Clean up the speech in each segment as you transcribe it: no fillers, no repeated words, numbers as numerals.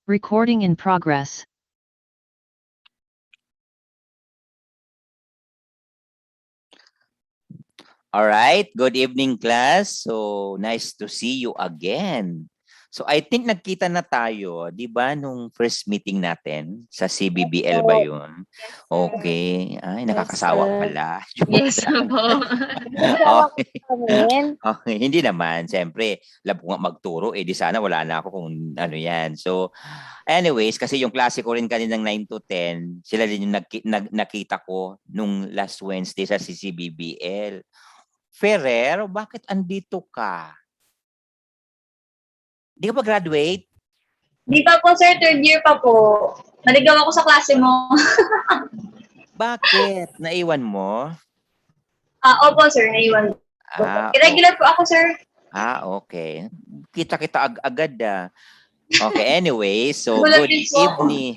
Recording in progress. All right. Good evening, class. So, nice to see you again. So, I think nagkita na tayo, di ba, nung first meeting natin sa CBBL ba yun? Yes, sir. Okay. Ay, Yes, nakakasawa sir. pala. Yes, po. Okay. Amin. Okay. Hindi naman. Siyempre, labo nga magturo. Di sana wala na ako kung ano yan. So, anyways, kasi yung klase ko rin kaninang 9 to 10, sila din yung nakita ko nung last Wednesday sa CCBBL. Ferrer, bakit andito ka? Di ka pa graduate? Di pa po, sir. Third year pa po. Naligaw ako sa klase mo. Bakit? Naiwan mo? Opo, sir. Naiwan ko. Irregular po ako, sir. Okay. Kita-kita agad ah. Okay, anyway, so Nagulat good din po ako. evening.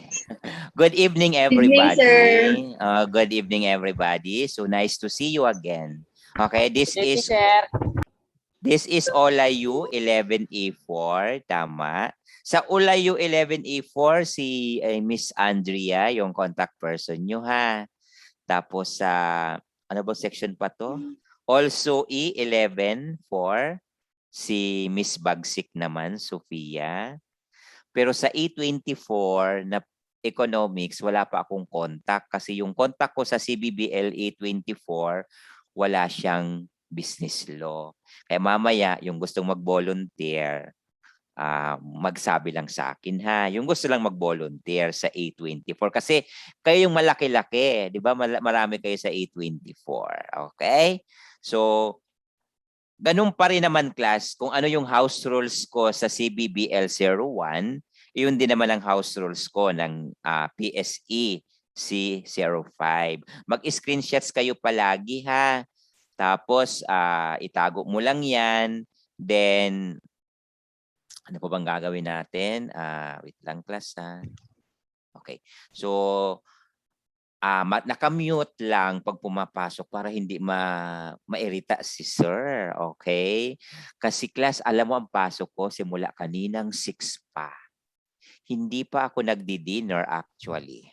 Good evening, Evening, everybody. sir. Good evening, everybody. So nice to see you again. Okay, this is Olayu 11A4, tama? Sa Olayu 11A4, si Miss Andrea, yung contact person nyo ha. Tapos sa, ano ba section pa to? Also E11 for si Miss Bagsik naman, Sofia. Pero sa E24 na economics, wala pa akong contact kasi yung contact ko sa CBBL E24, wala siyang business law. Kaya mamaya, yung gustong mag-volunteer, magsabi lang sa akin ha. Yung gusto lang mag-volunteer sa A24 kasi kayo yung malaki-laki, 'di ba? Marami kayo sa A24. Okay? So, ganun pa rin naman class kung ano yung house rules ko sa CBBL 01, yun din naman ang house rules ko ng PSE C05. Mag-screenshots kayo palagi ha. Tapos itago mo lang 'yan. Then ano po bang gagawin natin? Wait lang class ha. Okay. So, naka-mute lang pag pumapasok para hindi mairita si sir. Okay? Kasi class, alam mo ang pasok ko simula kaninang 6 pa. Hindi pa ako nagdi-dinner actually.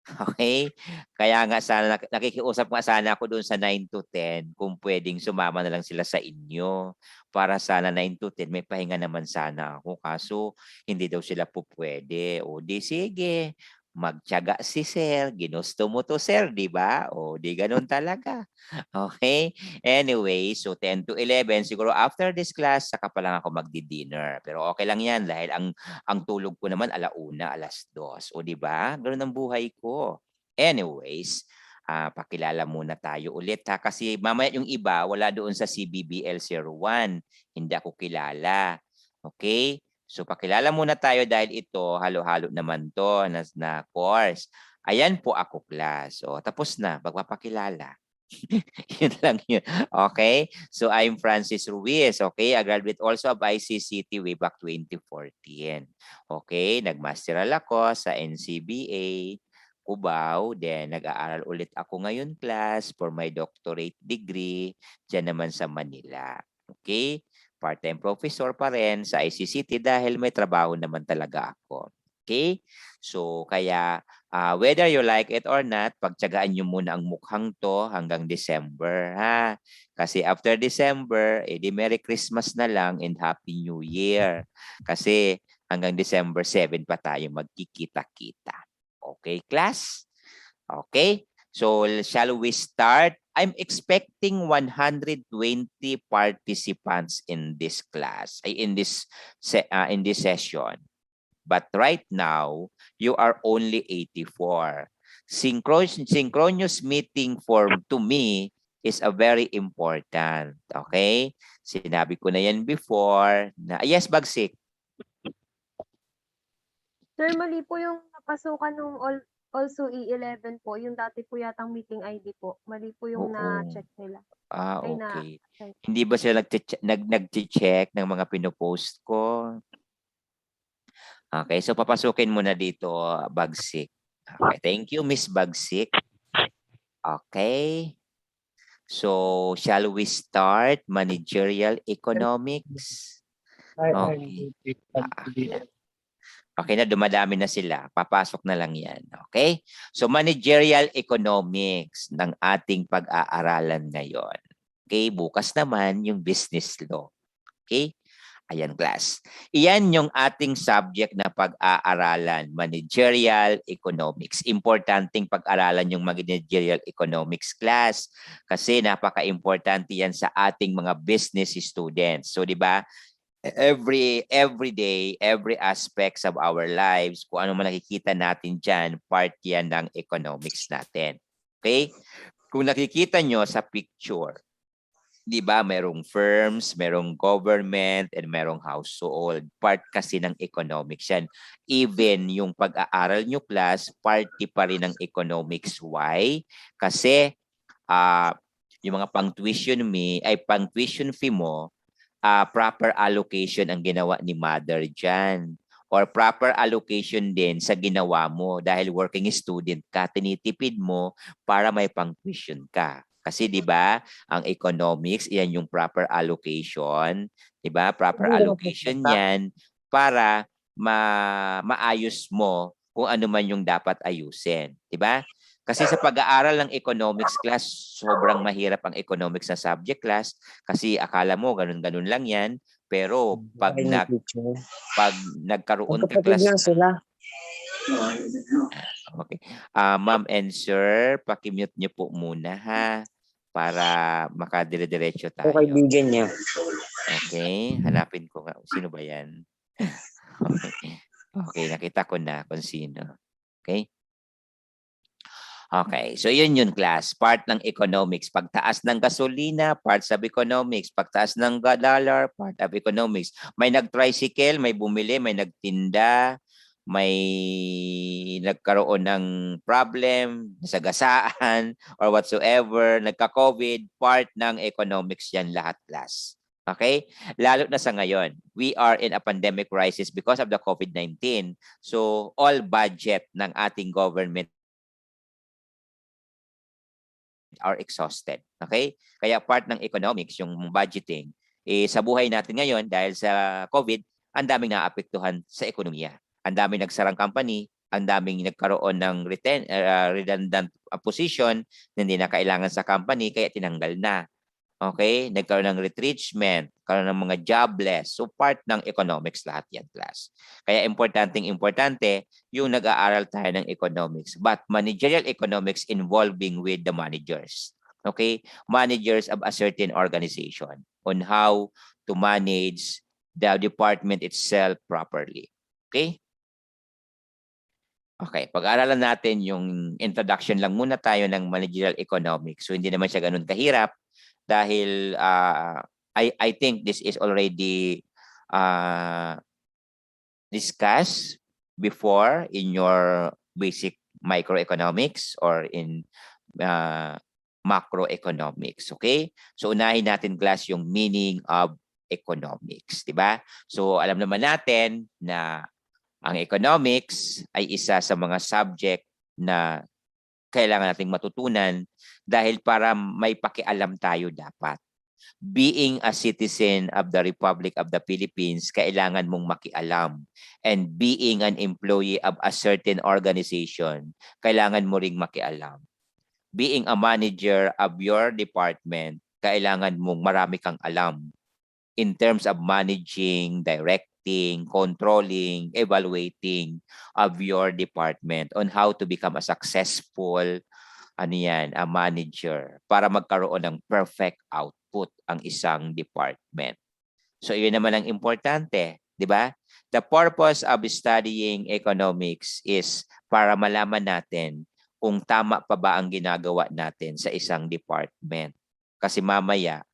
Okay? Kaya nga sana nakikiusap nga sana ako doon sa 9 to 10 kung pwedeng sumama na lang sila sa inyo para sana 9 to 10 may pahinga naman sana ako kaso hindi daw sila po pwede. O di sige, magtiyaga si sir, ginusto mo to sir, di ba? O di ganun talaga. Okay? Anyway, so 10 to 11 siguro after this class saka pa lang ako magdi-dinner. Pero okay lang 'yan dahil ang tulog ko naman 1:00, 2:00. O di ba? Ganun ang buhay ko. Anyways, Pakilala muna tayo ulit ha. Kasi mamaya yung iba, wala doon sa CBBL 01. Hindi ako kilala. Okay? So pakilala muna tayo dahil ito, halo-halo naman to na course. Ayan po ako, class. O, tapos na, magpapakilala. Yun lang yun. Okay? So I'm Francis Ruiz. Okay? I graduate also of ICCT way back 2014. Okay? Nagmasteral ako sa NCBA. Cubao, then nag-aaral ulit ako ngayon class for my doctorate degree dyan naman sa Manila. Okay? Part-time professor pa rin sa ICCT dahil may trabaho naman talaga ako. Okay? So, kaya whether you like it or not, pagtyagaan nyo muna ang mukhang to hanggang December, ha? Kasi after December, di Merry Christmas na lang and Happy New Year. Kasi hanggang December 7 pa tayo magkikita-kita. Okay, class? Okay. So, shall we start? I'm expecting 120 participants in this class, in this session. But right now, you are only 84. Synchronous meeting form to me is a very important. Okay? Sinabi ko na yan before. Yes, Bagsik. Sir, mali po yung napasukan nung also E11 po. Yung dati po yatang meeting ID po. Mali po yung na-check nila. Ay, Okay. na-check. Hindi ba sila nag-check ng mga pinopost ko? Okay, so papasukin mo na dito, Bagsik. Okay, thank you, Miss Bagsik. Okay. So, shall we start managerial economics? Okay. Okay na, dumadami na sila. Papasok na lang yan. Okay? So, managerial economics ng ating pag-aaralan ngayon. Okay? Bukas naman yung business law. Okay? Ayan, class. Iyan yung ating subject na pag-aaralan, managerial economics. Importanteng pag-aralan yung managerial economics, class, kasi napaka-importante yan sa ating mga business students. So, di ba? Every day, every aspects of our lives, kung ano man nakikita natin dyan, part yan ng economics natin. Okay? Kung nakikita nyo sa picture, di ba, merong firms, merong government, and merong household. Part kasi ng economics yan. Even yung pag-aaral nyo, class, party pa rin ng economics. Why? Kasi yung mga pang-tuition fee mo, proper allocation ang ginawa ni mother dyan. Or proper allocation din sa ginawa mo dahil working student ka, tinitipid mo para may pang-tuition ka. Kasi 'di ba, ang economics, iyan yung proper allocation, 'di ba? Proper allocation 'yan para maayos mo kung ano man yung dapat ayusin, 'di ba? Kasi sa pag-aaral ng economics class, sobrang mahirap ang economics na subject class kasi akala mo ganun-ganun lang 'yan, pero pag nagkaroon ka class sila. Okay. Ma'am and sir, paki-mute niyo po muna ha para makadire-diretso tayo. O kaibigan niya. Okay, hanapin ko nga sino ba 'yan. Okay, nakita ko na kung sino. Okay? Okay, so yun class, part ng economics. Pagtaas ng gasolina, parts of economics. Pagtaas ng dollar, part of economics. May nag-tricycle, may bumili, may nagtinda, may nagkaroon ng problem, nasagasaan, or whatsoever, nagka-COVID, part ng economics yan lahat, class. Okay? Lalo na sa ngayon, we are in a pandemic crisis because of the COVID-19. So, all budget ng ating government are exhausted. Okay? Kaya part ng economics, yung budgeting, sa buhay natin ngayon dahil sa COVID, ang daming naapektuhan sa ekonomiya. Ang daming nagsarang company, ang daming nagkaroon ng redundant position na hindi na kailangan sa company kaya tinanggal na. Okay? Nagkaroon ng retrenchment, karoon ng mga jobless. So part ng economics lahat yan, class. Kaya importante yung nag-aaral tayo ng economics. But managerial economics involving with the managers. Okay? Managers of a certain organization on how to manage the department itself properly. Okay? Okay, pag-aralan natin yung introduction lang muna tayo ng managerial economics. So hindi naman siya ganun kahirap dahil I think this is already discussed before in your basic microeconomics or in macroeconomics. Okay? So unahin natin class yung meaning of economics, di ba? So alam naman natin na ang economics ay isa sa mga subject na kailangan nating matutunan dahil para may pakialam tayo dapat. Being a citizen of the Republic of the Philippines, kailangan mong makialam. And being an employee of a certain organization, kailangan mo ring makialam. Being a manager of your department, kailangan mong marami kang alam in terms of managing, directing, controlling, evaluating of your department on how to become a successful a manager para magkaroon ng perfect output ang isang department. So yun naman ang importante, di ba? The purpose of studying economics is para malaman natin kung tama pa ba ang ginagawa natin sa isang department. Kasi mamaya,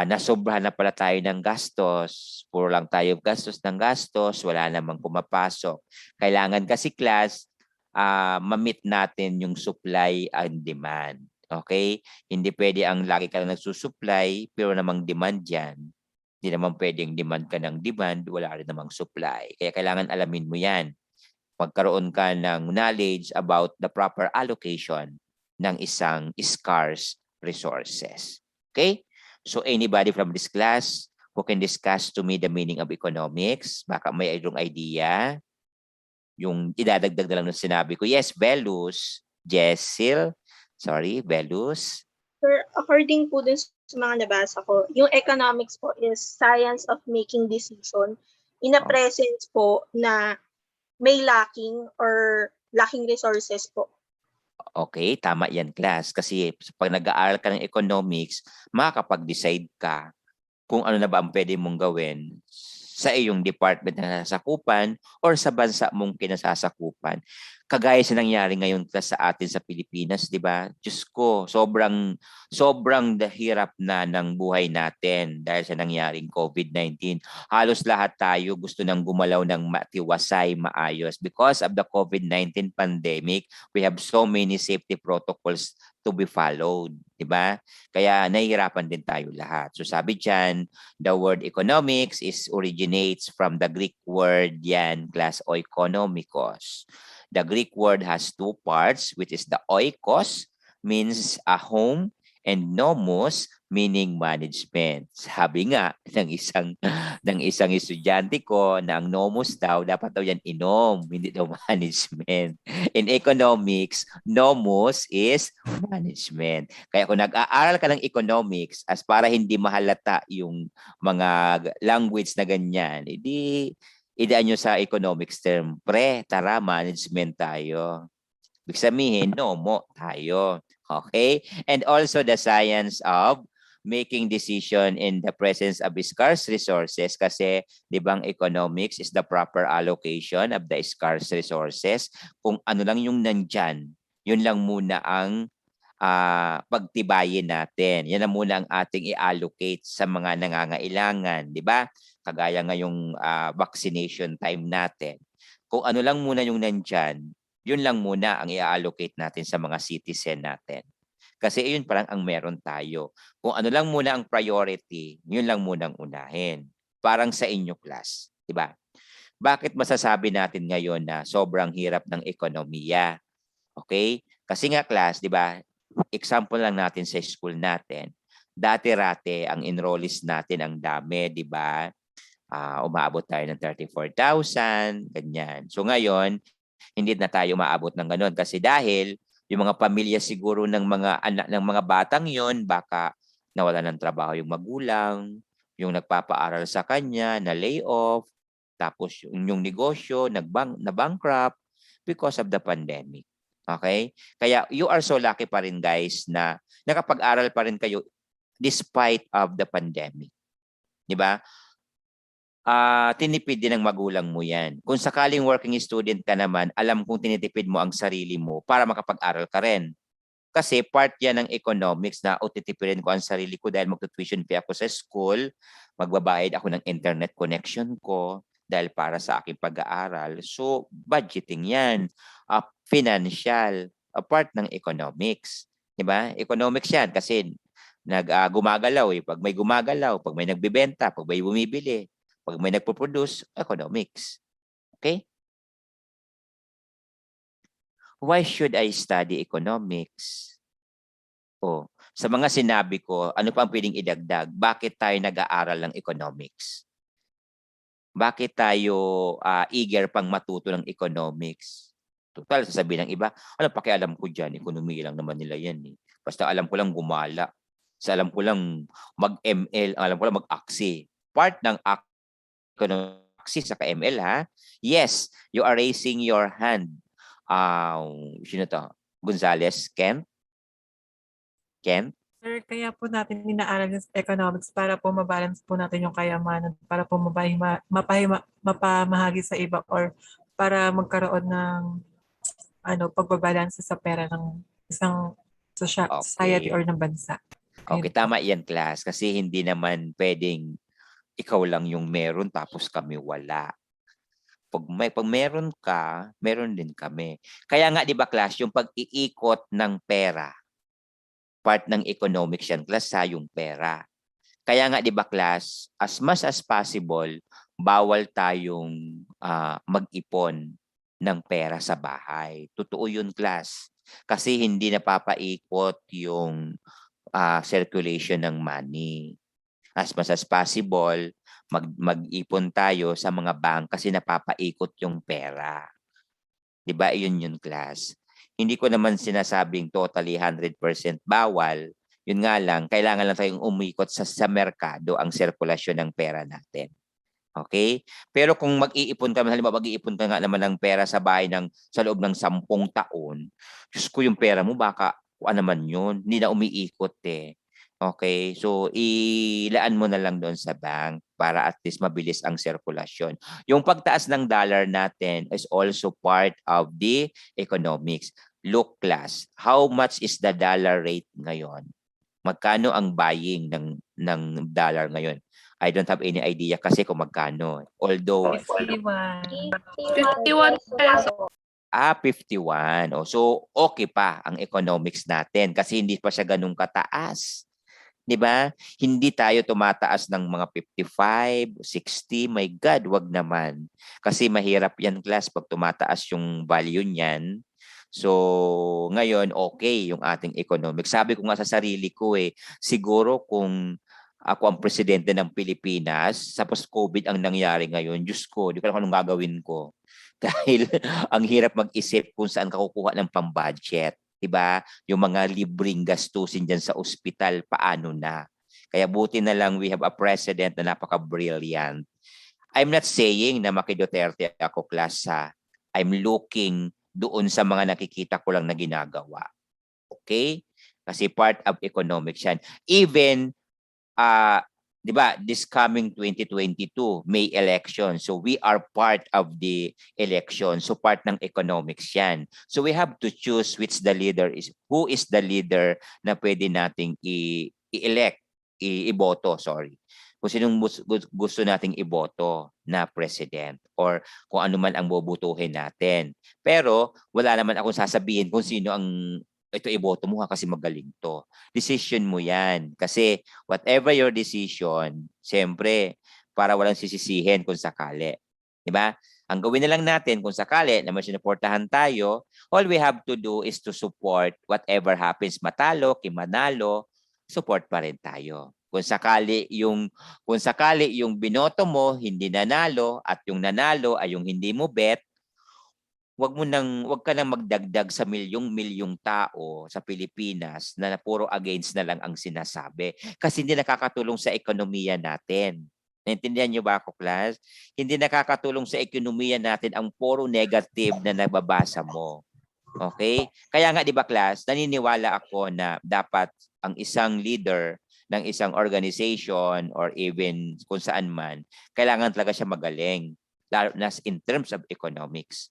nasobrahan na pala tayo ng gastos, puro lang tayo gastos ng gastos, wala namang pumapasok. Kailangan kasi class, ma-meet natin yung supply and demand. Okay? Hindi pwede ang lagi ka lang nagsusupply, pero namang demand yan. Hindi naman pwedeng demand ka ng demand, wala rin namang supply. Kaya kailangan alamin mo yan. Magkaroon ka ng knowledge about the proper allocation ng isang scarce resources. Okay? So anybody from this class who can discuss to me the meaning of economics, baka may idong idea, yung idadagdag na lang ng sinabi ko. Yes, Belus, Jessil, sorry, Belus. Sir, according po dun sa mga nabasa ko, yung economics po is science of making decision in a presence po na may lacking or lacking resources po. Okay, tama yan class. Kasi pag nag-aaral ka ng economics, makakapag-decide ka kung ano na ba ang pwede mong gawin sa iyong department na nasasakupan or sa bansa mong kinasasakupan. Kagaya sa nangyari ngayon sa atin sa Pilipinas, di ba? Diyos ko, sobrang hirap na ng buhay natin dahil sa nangyaring COVID-19. Halos lahat tayo gusto nang gumalaw ng matiwasay, maayos. Because of the COVID-19 pandemic, we have so many safety protocols to be followed, di ba? Kaya nahihirapan din tayo lahat. So sabi dyan, the word economics originates from the Greek word yan, class oikonomikos. The Greek word has two parts, which is the oikos, means a home, and nomos, meaning management. Sabi nga ng isang estudyante ko na ang nomos daw, dapat daw yan inom, hindi daw management. In economics, nomos is management. Kaya kung nag-aaral ka ng economics, as para hindi mahalata yung mga language na ganyan, idaan nyo sa economics term, tara, management tayo. Ibig sabihin, nomo tayo. Okay? And also the science of making decision in the presence of scarce resources kasi di ba ang economics is the proper allocation of the scarce resources. Kung ano lang yung nandyan, yun lang muna ang pagtibayin natin. Yan na muna ang ating i-allocate sa mga nangangailangan, di ba? Kagaya ngayong vaccination time natin. Kung ano lang muna yung nandyan, yun lang muna ang i-allocate natin sa mga citizen natin. Kasi yun parang ang meron tayo. Kung ano lang muna ang priority, yun lang muna ang unahin. Parang sa inyo class, di ba? Bakit masasabi natin ngayon na sobrang hirap ng ekonomiya? Okay? Kasi nga class, di ba? Example lang natin sa school natin. Dati-rate ang enrollees natin ang dami, di ba? Umaabot tayo ng 34,000, ganyan. So ngayon, hindi na tayo maabot ng gano'n kasi dahil yung mga pamilya siguro ng mga anak ng mga batang yon baka nawala ng trabaho yung magulang, yung nagpapaaral sa kanya, na lay off, tapos yung negosyo na bankrupt because of the pandemic. Okay? Kaya you are so lucky pa rin guys na nakapag-aral pa rin kayo despite of the pandemic. Di ba? tinipid din ng magulang mo yan. Kung sakaling working student ka naman, alam kong tinitipid mo ang sarili mo para makapag-aral ka rin. Kasi part yan ng economics na titipirin ko ang sarili ko dahil magtutuition fee ako sa school, magbabayad ako ng internet connection ko dahil para sa aking pag-aaral. So, budgeting yan. Financial, part ng economics. Diba? Economics yan kasi gumagalaw eh. Pag may gumagalaw, pag may nagbibenta, pag may bumibili, pag may nagpo-produce, economics. Okay? Why should I study economics? Sa mga sinabi ko, ano pa ang pwedeng idagdag? Bakit tayo nag-aaral ng economics? Bakit tayo eager pang matuto ng economics? Total, sasabihin ng iba, pakialam ko dyan, ekonomiya lang naman nila yan. Eh. Basta alam ko lang gumala. Sa alam ko lang mag-ML, alam ko lang mag-AXI. Part ng AXI sa ML ha? Yes, you are raising your hand. Sino to? Gonzales? Ken? Sir, kaya po natin inaaral yung economics para po mabalance po natin yung kayamanan, para po mapamahagi sa iba or para magkaroon ng pagbabalanse sa pera ng isang society or ng bansa. Okay, tama yan, class. Kasi hindi naman pwedeng ikaw lang yung meron tapos kami wala. Pag meron ka, meron din kami. Kaya nga, di ba, class, yung pag-iikot ng pera, part ng economics yan, class, sa yung pera. Kaya nga, di ba, class, as much as possible, bawal tayong mag-ipon ng pera sa bahay. Totoo yun, class. Kasi hindi napapaikot yung circulation ng money. As much as possible, mag-ipon tayo sa mga bank kasi napapaikot yung pera. Diba? Yun, class. Hindi ko naman sinasabing totally 100% bawal. Yun nga lang, kailangan lang tayong umikot sa merkado ang sirkulasyon ng pera natin. Okay? Pero kung mag-iipon ka, halimbawa mag-iipon ka nga naman ng pera sa bahay sa loob ng 10 taon, Diyos ko, yung pera mo baka ano naman yun, hindi na umiikot eh. Okay, so ilaan mo na lang doon sa bank para at least mabilis ang sirkulasyon. Yung pagtaas ng dollar natin is also part of the economics. Look, class, how much is the dollar rate ngayon? Magkano ang buying ng dollar ngayon? I don't have any idea kasi kung magkano. Although 51. 51 peso. 51. So okay pa ang economics natin kasi hindi pa siya ganun kataas. 'Di ba? Hindi tayo tumataas ng mga 55, 60. My God, wag naman. Kasi mahirap 'yan, class, pag tumataas yung value niyan. So, ngayon okay yung ating economics. Sabi ko nga sa sarili ko siguro kung ako ang presidente ng Pilipinas, tapos COVID ang nangyari ngayon, Diyos ko, di ko alam anong gagawin ko. Dahil ang hirap mag-isip kung saan ka kukuha ng pang-budget. Diba? Yung mga libreng gastusin dyan sa ospital, paano na? Kaya buti na lang we have a president na napaka-brilliant. I'm not saying na maki-Duterte ako, class, ha. I'm looking doon sa mga nakikita ko lang na ginagawa. Okay? Kasi part of economics yan. Even, di ba, this coming 2022, May election. So we are part of the election. So part ng economics yan. So we have to choose which the leader is, who is the leader na pwede nating i-elect, i-boto, sorry. Kung sinong gusto nating iboto na president or kung ano man ang bobotohin natin. Pero wala naman akong sasabihin kung sino ang ito iboto mo kasi magaling to. Decision mo yan. Kasi whatever your decision, siyempre, para walang sisisihin kung sakali. Diba? Ang gawin na lang natin kung sakali na may sinuportahan tayo, all we have to do is to support whatever happens. Matalo, manalo, support pa rin tayo. Kung sakali yung binoto mo hindi nanalo at yung nanalo ay yung hindi mo bet, wag ka nang magdagdag sa milyong tao sa Pilipinas na puro against na lang ang sinasabi kasi hindi nakakatulong sa ekonomiya natin. Naintindihan niyo ba ako, class? Hindi nakakatulong sa ekonomiya natin ang puro negative na nababasa mo. Okay? Kaya nga, di ba, class, naniniwala ako na dapat ang isang leader ng isang organization or even kung saan man, kailangan talaga siya magaling. Lalo na in terms of economics.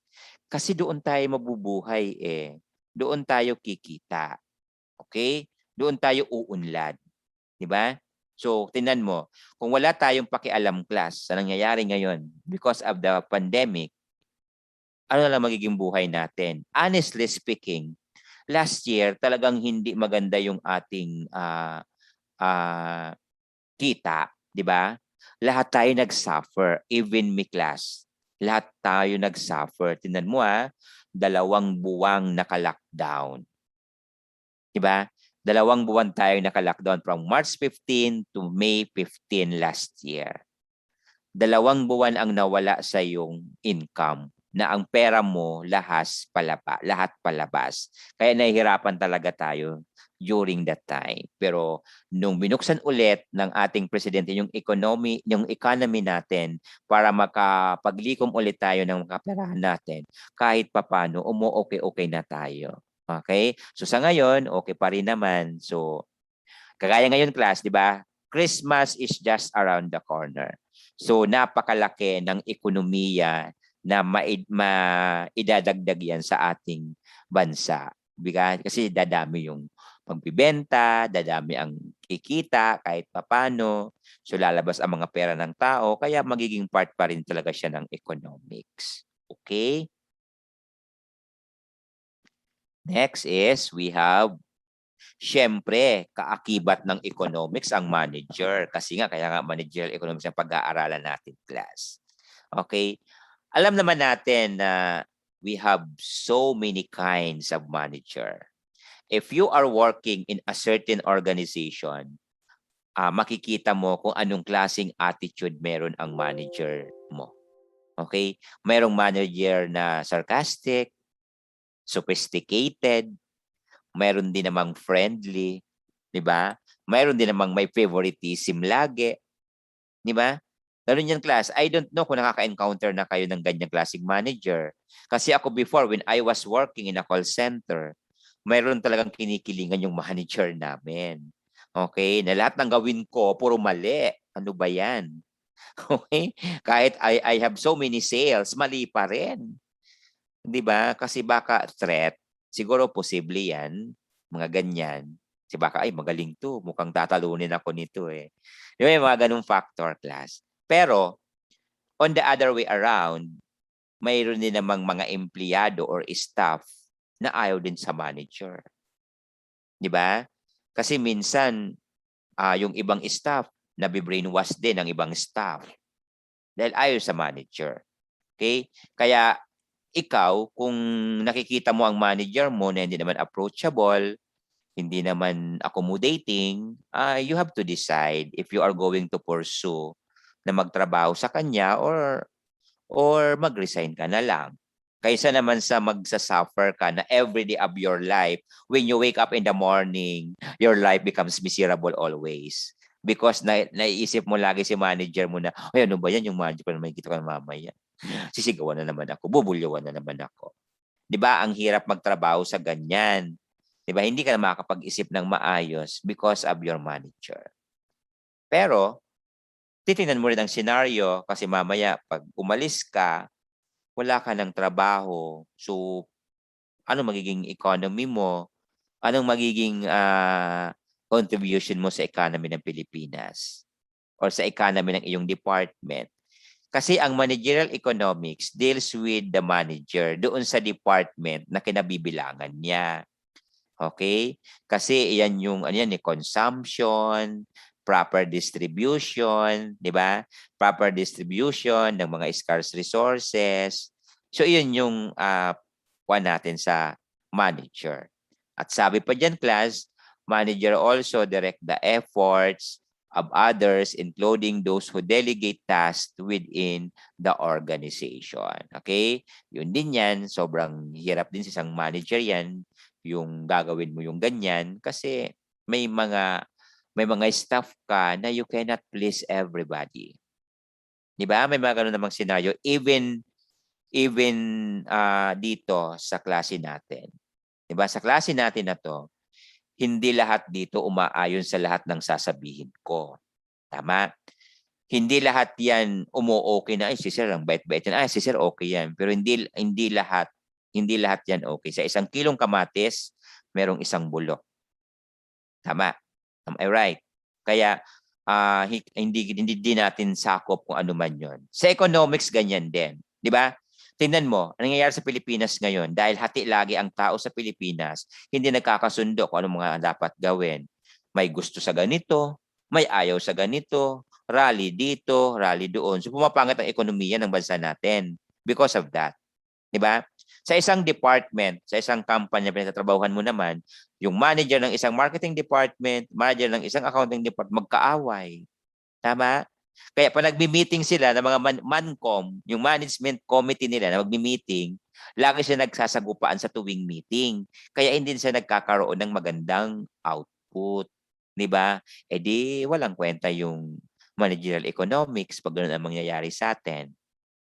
Kasi doon tayo mabubuhay eh. Doon tayo kikita. Okay? Doon tayo uunlad. Di ba? So, tingnan mo, kung wala tayong pakialam class sa nangyayari ngayon because of the pandemic, ano lang magiging buhay natin? Honestly speaking, last year talagang hindi maganda yung ating kita, di ba? Lahat tayo nag-suffer, even me class. Lahat tayo nag-suffer. Tingnan mo 2 buwang naka-lockdown. Di ba? 2 buwan tayo naka-lockdown from March 15 to May 15 last year. 2 buwan ang nawala sa iyong income na ang pera mo lahat palabas. Kaya nahihirapan talaga tayo during that time. Pero nung binuksan ulit ng ating presidente yung economy natin para makapaglikom ulit tayo ng makaperahan natin, kahit papano okay na tayo. Okay? So sa ngayon, okay pa rin naman. So kagaya ngayon class, di ba? Christmas is just around the corner. So napakalaki ng ekonomiya na maidadagdag yan sa ating bansa. Kasi dadami yung pagbibenta, dadami ang kikita kahit papano. So lalabas ang mga pera ng tao, kaya magiging part pa rin talaga siya ng economics. Okay? Next is we have, syempre, kaakibat ng economics ang manager. Kasi nga, kaya nga managerial economics ang pag-aaralan natin class. Okay? Alam naman natin na we have so many kinds of manager. If you are working in a certain organization, makikita mo kung anong klaseng attitude meron ang manager mo. Okay? Mayroong manager na sarcastic, sophisticated, mayroon din namang friendly, di ba? Mayroon din namang may favoritism lagi, di ba? Ganun yan, class. I don't know kung nakaka-encounter na kayo ng ganyang klaseng manager. Kasi ako before, when I was working in a call center, mayroon talagang kinikilingan yung manager namin. Okay? Na lahat ng gawin ko, puro mali. Ano ba yan? Okay? Kahit I have so many sales, mali pa rin. Di ba? Kasi baka threat, siguro posible yan, mga ganyan. Kasi baka, ay magaling to, mukhang tatalunin ako nito eh. Di ba, yung mga ganung factor class. Pero, on the other way around, mayroon din namang mga empleyado or staff na ayaw din sa manager. Di ba? Kasi minsan, yung ibang staff, nabibrainwash din ng ibang staff dahil ayaw sa manager. Okay? Kaya, ikaw, kung nakikita mo ang manager mo na hindi naman approachable, hindi naman accommodating, you have to decide if you are going to pursue na magtrabaho sa kanya or mag-resign ka na lang. Kaysa naman sa magsasuffer ka na every day of your life, when you wake up in the morning, your life becomes miserable always. Because naiisip mo lagi si manager mo na, ay ano ba yan, yung manager ko na makikita ko na mamaya. Sisigawan na naman ako, bubulyawan na naman ako. 'Di ba? Ang hirap magtrabaho sa ganyan. 'Di ba? Hindi ka na makakapag-isip ng maayos because of your manager. Pero titingnan mo rin ang scenario kasi mamaya pag umalis ka, wala ka ng trabaho. So ano magiging economy mo? Anong magiging contribution mo sa economy ng Pilipinas or sa economy ng iyong department? Kasi ang managerial economics deals with the manager doon sa department na kinabibilangan niya. Okay? Kasi iyan yung consumption, proper distribution, di ba? Proper distribution ng mga scarce resources. So iyon yung natin sa manager. At sabi pa dyan, class, manager also direct the efforts of others, including those who delegate tasks within the organization. Okay? Yun din yan. Sobrang hirap din sa isang manager yan, yung gagawin mo yung ganyan, kasi may mga staff ka na you cannot please everybody. Di ba? May mga ganun namang scenario. Even dito sa klase natin. Di ba? Sa klase natin na to, hindi lahat dito umaayon sa lahat ng sasabihin ko. Tama? Hindi lahat yan umu-okay na, ay si sir, ang bait-bait yan. Ay si sir, okay yan. Pero hindi lahat yan okay. Sa 1 kilong kamatis, merong 1 bulok. Tama? Am I right? Kaya hindi din natin sakop kung ano man yon. Sa economics, ganyan din. Di ba? Tingnan mo, ang nangyayari sa Pilipinas ngayon, dahil hati lagi ang tao sa Pilipinas, hindi nagkakasundo kung ano mga dapat gawin. May gusto sa ganito, may ayaw sa ganito, rally dito, rally doon. So pumapangat ang ekonomiya ng bansa natin because of that. Di ba? Sa isang department, sa isang company na pinagtatrabahuhan mo naman, yung manager ng isang marketing department, manager ng isang accounting department, magkaaway. Tama? Kaya pag nagmi-meeting sila ng mga mancom, yung management committee nila na magmi-meeting, lagi sila nagsasagupaan sa tuwing meeting. Kaya hindi sila nagkakaroon ng magandang output. Di ba? Eh di walang kwenta yung managerial economics pag ganoon ang mangyayari sa atin.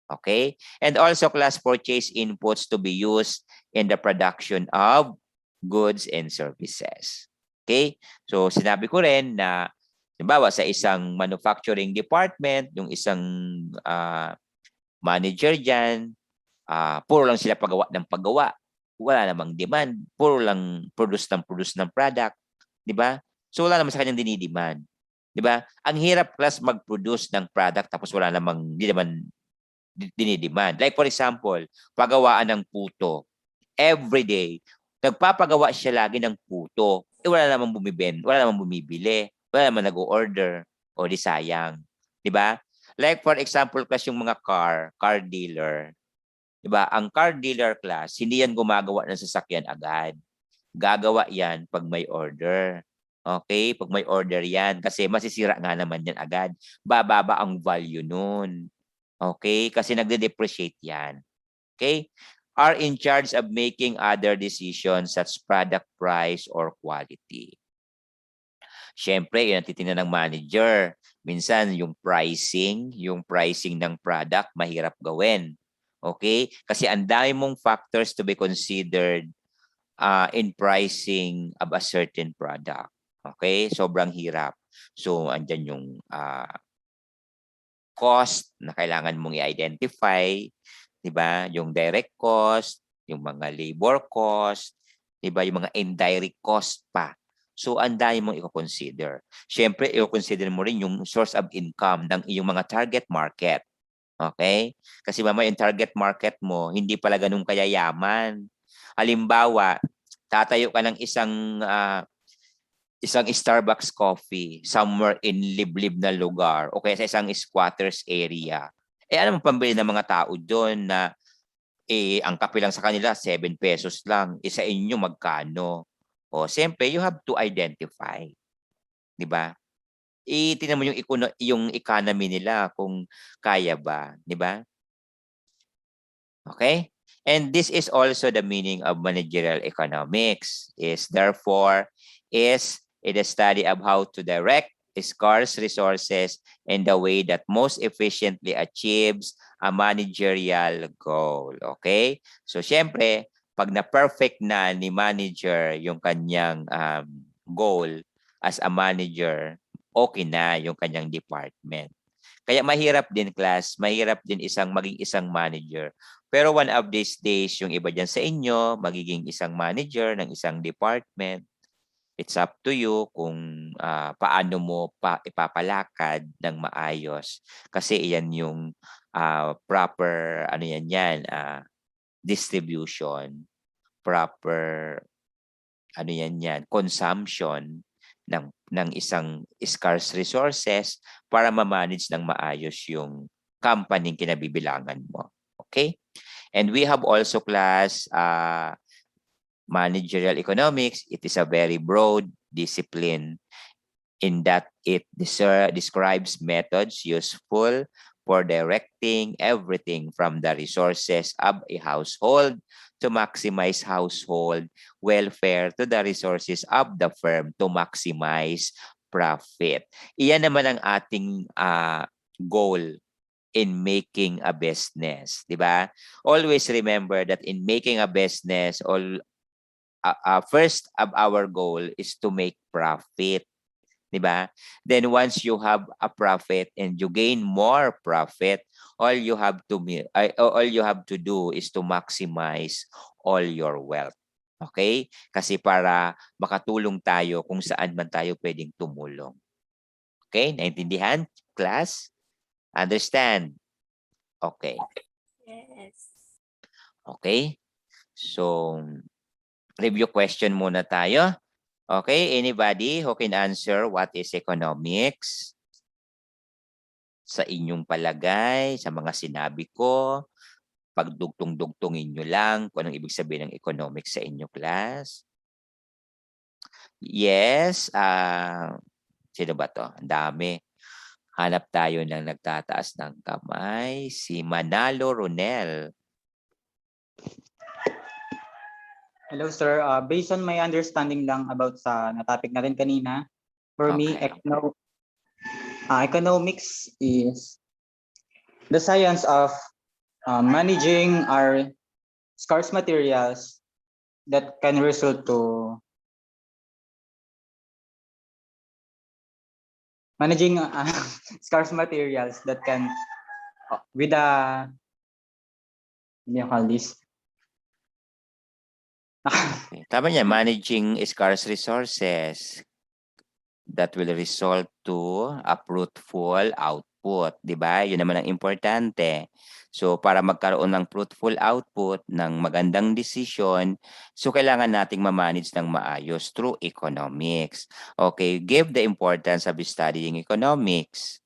Okay? And also class purchase inputs to be used in the production of goods and services. Okay? So sinabi ko rin na halimbawa sa isang manufacturing department, yung isang manager dyan, puro lang sila paggawa ng paggawa. Wala namang demand. Puro lang produce ng product. Di ba? So wala naman sa kanyang dinidemand. Di ba? Ang hirap class mag-produce ng product tapos wala namang dinidemand. Like for example, pagawaan ng puto. Every day, nagpapagawa siya lagi ng puto. Wala namang bumibili. Wala naman nag-order. O di sayang. Di ba? Like for example, class yung mga car dealer. Di ba? Ang car dealer class, hindi yan gumagawa ng sasakyan agad. Gagawa yan pag may order. Okay? Pag may order yan. Kasi masisira nga naman yan agad. Bababa ang value nun. Okay? Kasi nagde-depreciate yan. Okay? Are in charge of making other decisions such product price or quality. Siyempre, yun ang titingnan ng manager. Minsan, yung pricing ng product, mahirap gawin. Okay? Kasi ang dami mong factors to be considered in pricing of a certain product. Okay? Sobrang hirap. So, andyan yung cost na kailangan mong i-identify, 'di ba? Yung direct cost, yung mga labor cost, 'di ba? Yung mga indirect cost pa. So, ang dami mong i-consider. Siyempre, i-consider mo rin yung source of income ng iyong mga target market. Okay? Kasi mamaya yung target market mo, hindi pala ganun kayayaman. Halimbawa, tatayo ka ng isang Starbucks coffee somewhere in liblib na lugar o kaya sa isang squatters area. Ano ang pambili ng mga tao doon na ang kape lang sa kanila 7 pesos lang. Sa inyo magkano? O siyempre, you have to identify. Di ba? Tingnan mo yung economy nila kung kaya ba. Di ba? Okay? And this is also the meaning of managerial economics. Therefore, is a study of how to direct scarce resources in the way that most efficiently achieves a managerial goal. Okay? So, syempre, pag na-perfect na ni manager yung kanyang goal as a manager, okay na yung kanyang department. Kaya mahirap din class, mahirap din maging isang manager. Pero one of these days, yung iba dyan sa inyo, magiging isang manager ng isang department. It's up to you kung paano mo ipapalakad ng maayos. Kasi iyan yung proper distribution, proper consumption ng isang scarce resources para ma-manage ng maayos yung company kinabibilangan mo. Okay? And we have also class managerial economics. It is a very broad discipline in that it describes methods useful for directing everything from the resources of a household to maximize household welfare to the resources of the firm to maximize profit. Iyan naman ang ating goal in making a business, di ba? Always remember that in making a business, first of our goal is to make profit. Diba? Then once you have a profit and you gain more profit, all you have to do is to maximize all your wealth. Okay? Kasi para makatulong tayo kung saan man tayo pwedeng tumulong. Okay? Naintindihan, class? Understand? Okay. Yes. Okay? So, review question muna tayo. Okay, anybody who can answer what is economics? Sa inyong palagay, sa mga sinabi ko, pagdugtong-dugtongin nyo lang kung anong ibig sabihin ng economics sa inyong class. Yes, sino ba to? Ang dami. Hanap tayo ng nagtataas ng kamay. Si Manalo Ronel. Hello sir, based on my understanding lang about sa topic natin kanina, for me, economics is the science of managing our scarce materials that can result to managing scarce materials that can with a what do you call this? Okay. Tama niya, managing scarce resources that will result to a fruitful output. Diba? Yun naman ang importante. So, para magkaroon ng fruitful output, ng magandang decision, so kailangan nating ma-manage ng maayos through economics. Okay, give the importance of studying economics.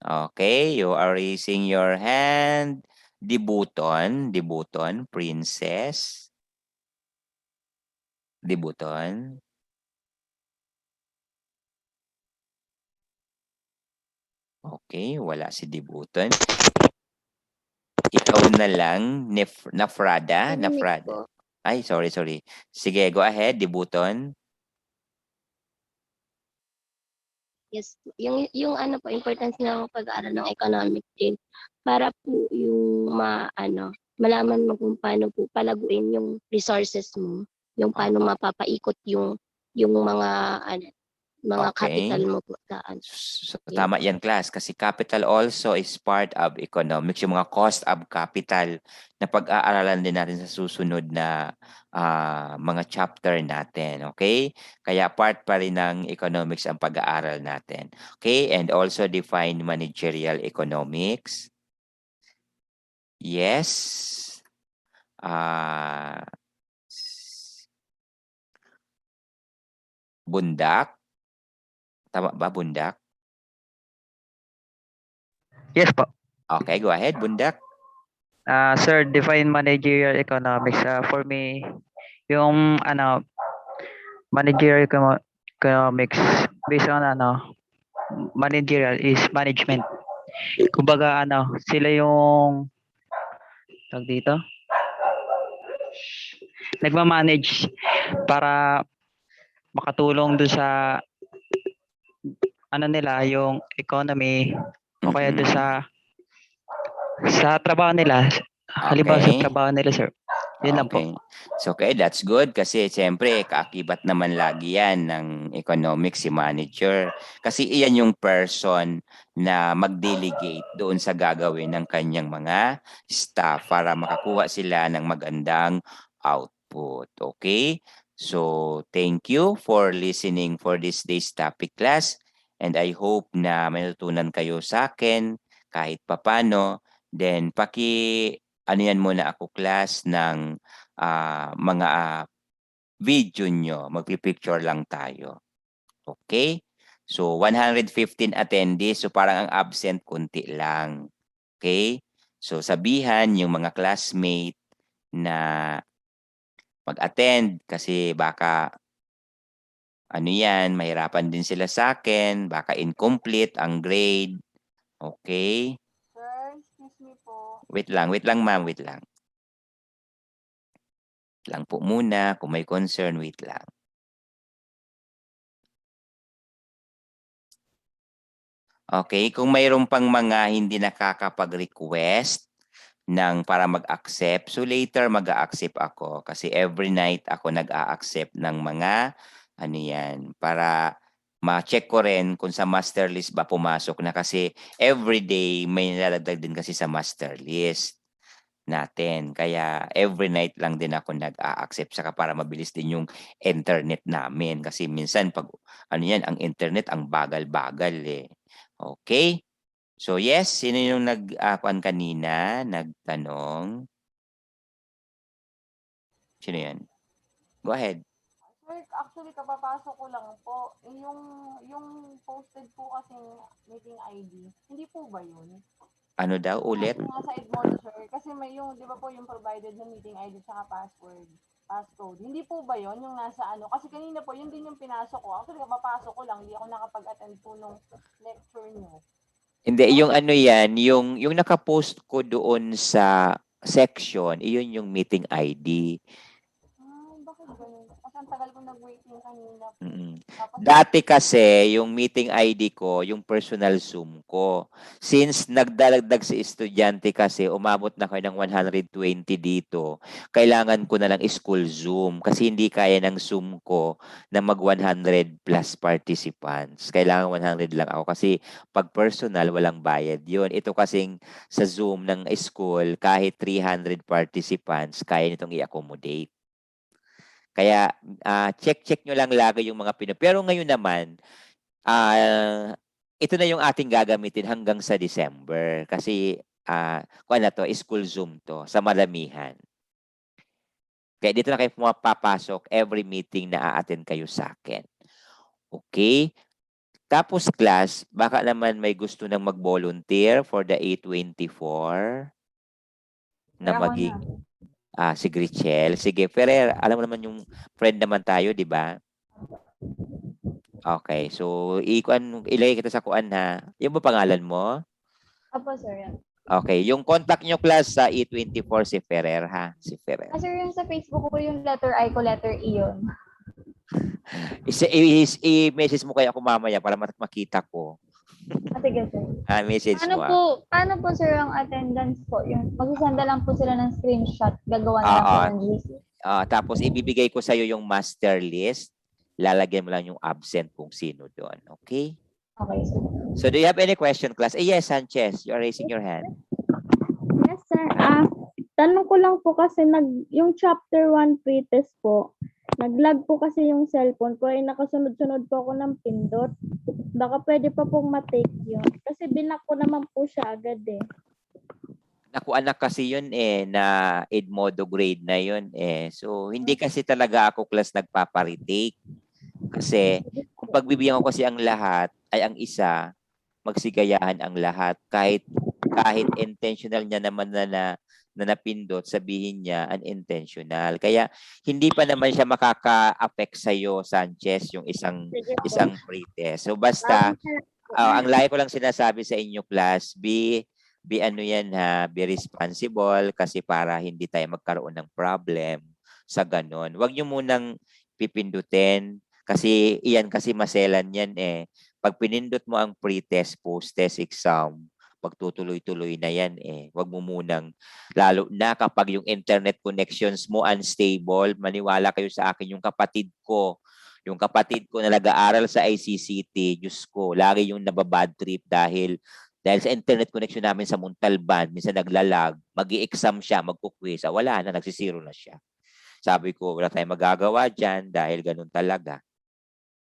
Okay, you are raising your hand. Dibuton, Princess. Dibuton. Okay, wala si Dibuton. Ikaw na lang, Nafrada. Ay, sorry. Sige, go ahead, Dibuton. Yes, yung ano po, importance ng pag-aaral ng economic din para po yung malaman mo kung paano po palaguin yung resources mo, yung paano mapapaikot yung mga capital mo po saan. So, tama yan, class. Kasi capital also is part of economics. Yung mga cost of capital na pag-aaralan din natin sa susunod na mga chapter natin. Okay? Kaya part pa rin ng economics ang pag-aaral natin. Okay? And also define managerial economics. Yes. Bundak. Tama ba, Bundak? Yes po. Okay, go ahead, Bundak. Sir, define managerial economics. For me, yung managerial economics based on managerial is management. Kumbaga sila yung dito nagma-manage para makatulong dun sa nila yung economy o kaya dun sa trabaho nila. Halimbawa sa trabaho nila, sir. Yun lang po. So, okay, that's good kasi siyempre kaakibat naman lagi yan ng economics si manager. Kasi iyan yung person na mag-delegate doon sa gagawin ng kanyang mga staff para makakuha sila ng magandang output. Okay? So, thank you for listening for this day's topic class. And I hope na may natutunan kayo sa akin kahit papano. Then, yan muna ako class ng mga video nyo. Magpipicture lang tayo. Okay? So, 115 attendees. So, parang ang absent, kunti lang. Okay? So, sabihan yung mga classmate na mag-attend kasi baka mahirapan din sila sa akin. Baka incomplete ang grade. Okay? Sir, excuse me po. Wait lang ma'am, wait lang. Lang po muna, kung may concern, wait lang. Okay, kung mayroon pang mga hindi nakakapag-request, para mag-accept. So later mag-a-accept ako kasi every night ako nag-a-accept ng mga ano yan para ma-check ko rin kung sa master list ba pumasok na kasi every day may nilalagdag din kasi sa master list natin. Kaya every night lang din ako nag-a-accept saka para mabilis din yung internet namin kasi minsan pag ano yan ang internet ang bagal-bagal eh. Okay? So yes, sino yung nag-akuan kanina, nagtanong? Sino yan? Go ahead. Sir, actually, kapapasok ko lang po. Yung posted po kasi meeting ID, hindi po ba yun? Ano daw ulit? Kasi nga sa Edmodo, sir, kasi may yung, di ba po yung provided na meeting ID tsaka passcode. Hindi po ba yun yung nasa ano? Kasi kanina po, yun din yung pinasok ko. Actually, kapapasok ko lang, hindi ako nakapag-attend po nung lecture nyo. Hindi, yung ano yan, yung nakapost ko doon sa section, iyon yung meeting ID. Bakit ganun? Kasi ang tagal ko nag-waiting kanina po. Tapos, Dati kasi, yung meeting ID ko, yung personal Zoom ko. Since nagdalagdag si estudyante kasi, umabot na kayo ng 120 dito, kailangan ko na lang school Zoom kasi hindi kaya ng Zoom ko na mag 100 plus participants. Kailangan 100 lang ako kasi pag personal, walang bayad yun. Ito kasing sa Zoom ng school, kahit 300 participants, kaya nitong i-accommodate. Kaya check nyo lang lagi yung mga Pero ngayon naman, ito na yung ating gagamitin hanggang sa December. Kasi, kung ano to, school Zoom to, sa malamihan. Kaya dito na kayo pumapapasok every meeting na a-attend kayo sa akin. Okay? Tapos class, baka naman may gusto nang mag-volunteer for the 824 na maging... si Grichel. Sige, Ferrer, alam mo naman yung friend naman tayo, di ba? Okay, so ilagay kita sa kuan ha. Yung ba pangalan mo? Apo, sir. Okay, yung contact nyo class sa E24 si Ferrer ha, si Ferrer. Sir, yung sa Facebook ko yung letter I ko, letter E yun. I-message mo kaya ako mamaya para makita ko. Sige, sir. Message mo. Paano po, sir, ang attendance po? Yung magsasenda lang po sila ng screenshot, gagawa na lang po ng GC. Tapos ibibigay ko sa iyo yung master list. Lalagyan mo lang yung absent kung sino doon. Okay? Okay, sir. So do you have any question, class? Yes, Sanchez, you are raising your hand. Yes, sir. Tanong ko lang po kasi yung chapter 1 pretest po, nag-lag po kasi yung cellphone ko, nakasunod-sunod po ako ng pindot. Baka pwede pa pong matake yun. Kasi binak ko naman po siya agad eh. Naku, anak kasi yun na Edmodo grade na yun So, hindi kasi talaga ako class nagpaparetake. Kasi, kung pagbibigyan ko kasi ang lahat, ay ang isa, magsigayahan ang lahat. Kahit intentional niya naman na napindot, sabihin niya unintentional. Kaya hindi pa naman siya makaka-affect sa'yo, Sanchez, yung isang pretest. So basta, ang lagi ko lang sinasabi sa inyo class, be responsible kasi para hindi tayo magkaroon ng problem sa ganon. Huwag nyo munang pipindutin kasi iyan kasi maselan yan Pag pinindot mo ang pre-test, post-test exam, pagtutuloy-tuloy na yan Huwag mo munang, lalo na kapag yung internet connections mo unstable, maniwala kayo sa akin, yung kapatid ko na nag-aaral sa ICCT, Diyos ko, lagi yung nababad trip dahil sa internet connection namin sa Montalban, minsan naglalag, mag-i-exam siya, magkukwisa, wala na, nagsisiro na siya. Sabi ko, wala tayong magagawa dyan dahil ganun talaga.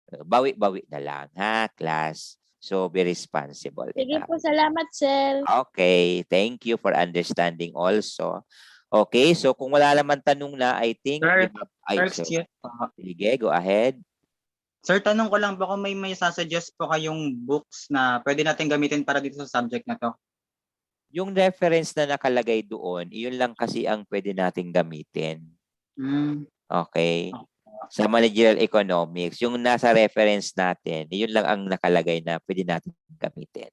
Bawi-bawi na lang, ha, class? So, be responsible. Sige po, salamat, sir. Okay, thank you for understanding also. Okay, so kung wala naman tanong na, I think... Sige, go ahead. Sir, tanong ko lang ba kung may sasuggest po kayong books na pwede natin gamitin para dito sa subject na to? Yung reference na nakalagay doon, yun lang kasi ang pwede nating gamitin. Okay. Sa managerial economics, yung nasa reference natin, yun lang ang nakalagay na pwede natin gamitin.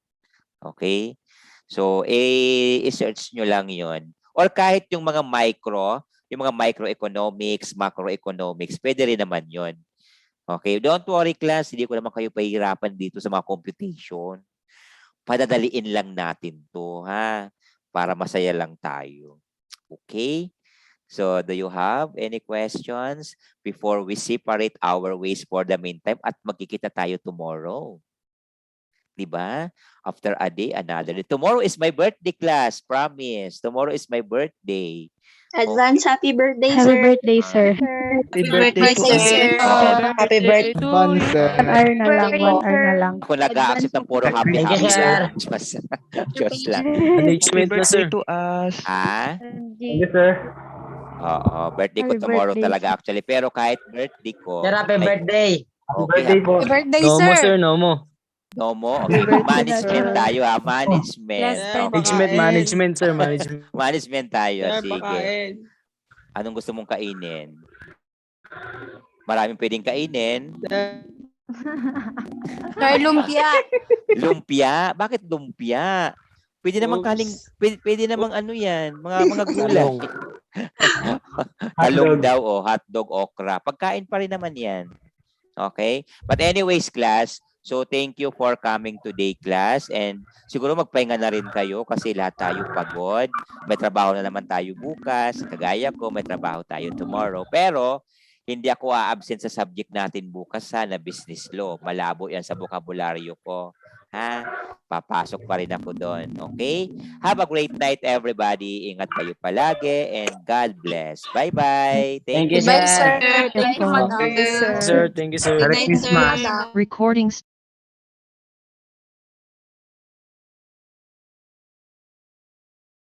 Okay? So, i-search nyo lang yun. Or kahit yung mga microeconomics, macroeconomics, pwede rin naman yun. Okay? Don't worry, class. Hindi ko naman kayo pahihirapan dito sa mga computation. Padadaliin lang natin to, ha? para masaya lang tayo. Okay? So, do you have any questions before we separate our ways for the meantime at magkikita tayo tomorrow? Diba? After a day, another day. Tomorrow is my birthday, class. Promise. Tomorrow is my birthday. Advance happy birthday, Happy sir. birthday, sir. Happy birthday po, sir. Happy birthday to you. 1 hour na lang, 1 hour na lang. Ako nag-a-accept ng puro happy Thank you, happy. sir. Diyos lang. Engagement na, sir. to us. Ah? Thank you, sir. Oo, birthday ko Happy tomorrow birthday. talaga actually. Pero kahit birthday ko. Sir, happy ay- birthday. Happy birthday po. Happy birthday, No mo, sir. sir, no mo. No mo. Okay, management tayo ha. Management. Management, management, sir, management. Management tayo. Sir, Sige. pakain. Anong gusto mong kainin? Maraming pwedeng kainin. Sir, lumpia. Lumpia? Bakit lumpia? Pwede namang kaling, pwede namang ano yan, mga gulay. Talong daw o hotdog, okra. Pagkain pa rin naman yan. Okay? But anyways, class, so thank you for coming today, class. And siguro magpahinga na rin kayo kasi lahat tayo pagod. May trabaho na naman tayo bukas. Kagaya ko, may trabaho tayo tomorrow. Pero, hindi ako a-absent sa subject natin bukas na business law. Malabo yan sa bokabularyo ko. Ha? Papasok pa rin ako doon. Okay? Have a great night, everybody. Ingat kayo palagi and God bless. Bye-bye. Thank you, Bye, sir. sir. Thank you, madam. Sir, thank you, sir. Good night, sir. Recordings